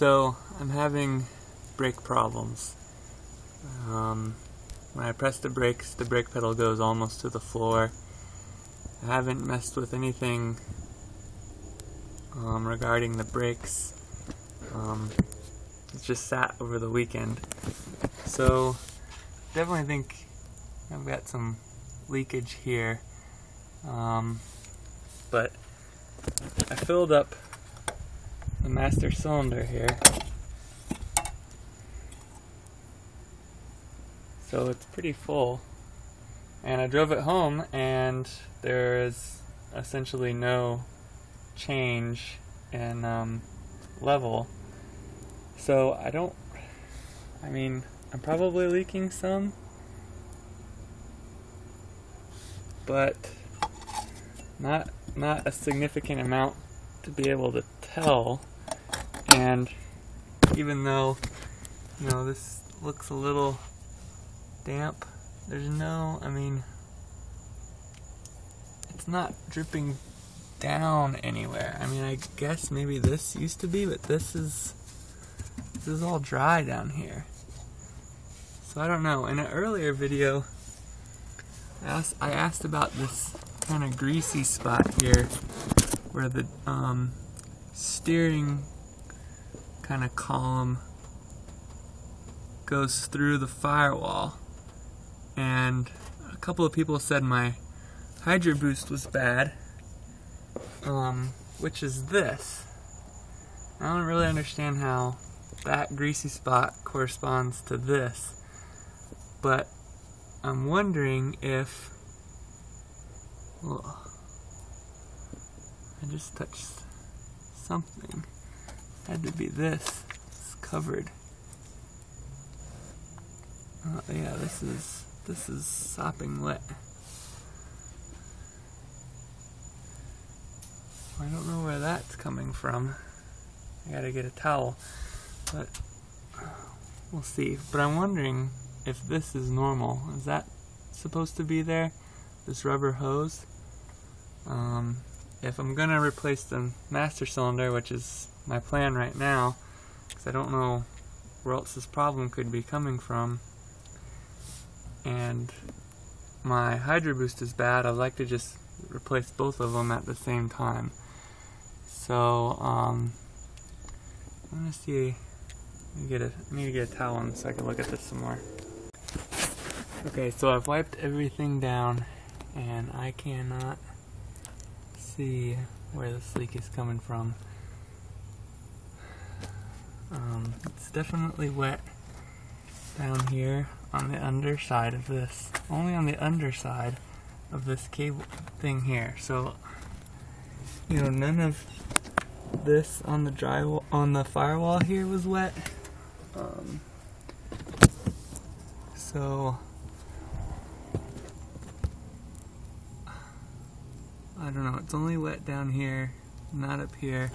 So I'm having brake problems. When I press the brakes, the brake pedal goes almost to the floor. I haven't messed with anything regarding the brakes. It's just sat over the weekend. So definitely think I've got some leakage here. But I filled up the master cylinder here. So it's pretty full. And I drove it home and there is essentially no change in level. So I'm probably leaking some, but not a significant amount to be able to tell. And even though, this looks a little damp, there's it's not dripping down anywhere. I guess maybe this used to be, but this is all dry down here. So I don't know. In an earlier video, I asked about this kind of greasy spot here where the steering kind of column goes through the firewall, and a couple of people said my Hydroboost was bad, which is this. I don't really understand how that greasy spot corresponds to this, but I'm wondering if, I just touched something. Had to be this. It's covered. Yeah, this is sopping wet. I don't know where that's coming from. I gotta get a towel, but we'll see. But I'm wondering if this is normal. Is that supposed to be there? This rubber hose? If I'm gonna replace the master cylinder, which is my plan right now, because I don't know where else this problem could be coming from, and my Hydroboost is bad, I'd like to just replace both of them at the same time. So I'm gonna see. I need to get a towel on so I can look at this some more. Okay, so I've wiped everything down and I cannot see where this leak is coming from. It's definitely wet down here on the underside of this. Only on the underside of this cable thing here. So, none of this on the drywall, on the firewall here was wet. So I don't know, it's only wet down here, not up here.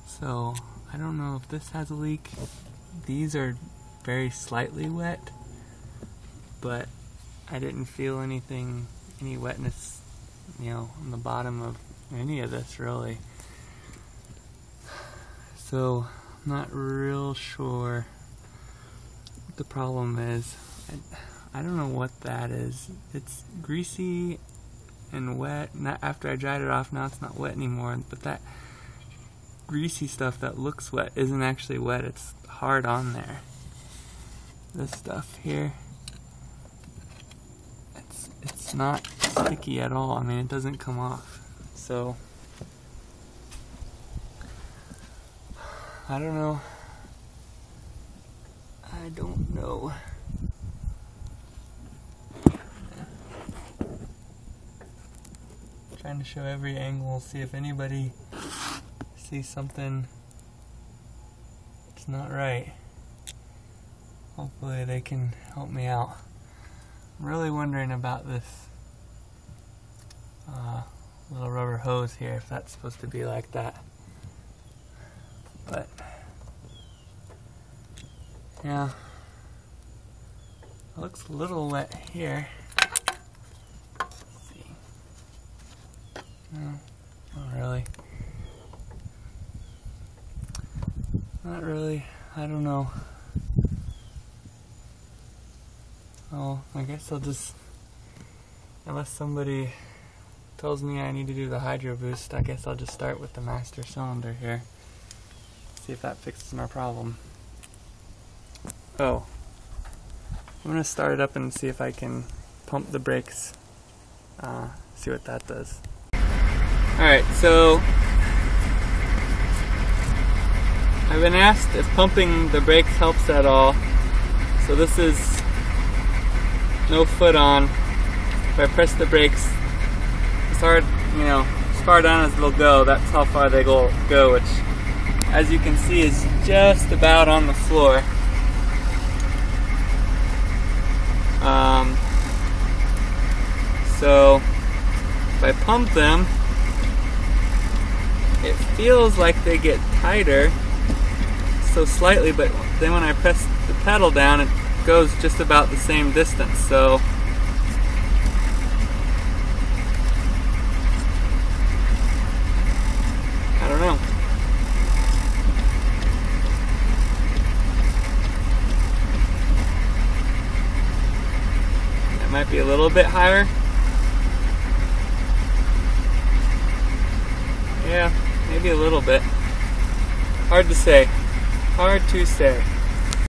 So I don't know if this has a leak. These are very slightly wet, but I didn't feel any wetness, on the bottom of any of this really. So I'm not real sure what the problem is. I don't know what that is. It's greasy and wet. After I dried it off, now it's not wet anymore, but that greasy stuff that looks wet isn't actually wet. It's hard on there. This stuff here, it's not sticky at all. It doesn't come off. So I don't know. Trying to show every angle, see if anybody sees something that's not right. Hopefully they can help me out. I'm really wondering about this little rubber hose here, if that's supposed to be like that. But yeah, it looks a little wet here. Let's see. No, not really. Not really. I don't know. Oh, I guess I'll just, unless somebody tells me I need to do the Hydroboost, I guess I'll just start with the master cylinder here. See if that fixes my problem. Oh, I'm gonna start it up and see if I can pump the brakes. See what that does. Alright, so I've been asked if pumping the brakes helps at all. So this is no foot on. If I press the brakes as hard, as far down as they'll go, that's how far they go, which, as you can see, is just about on the floor. So if I pump them, it feels like they get tighter, so slightly, but then when I press the pedal down, it goes just about the same distance. So I don't know. That might be a little bit higher. Yeah, maybe a little bit. Hard to say. Hard to say.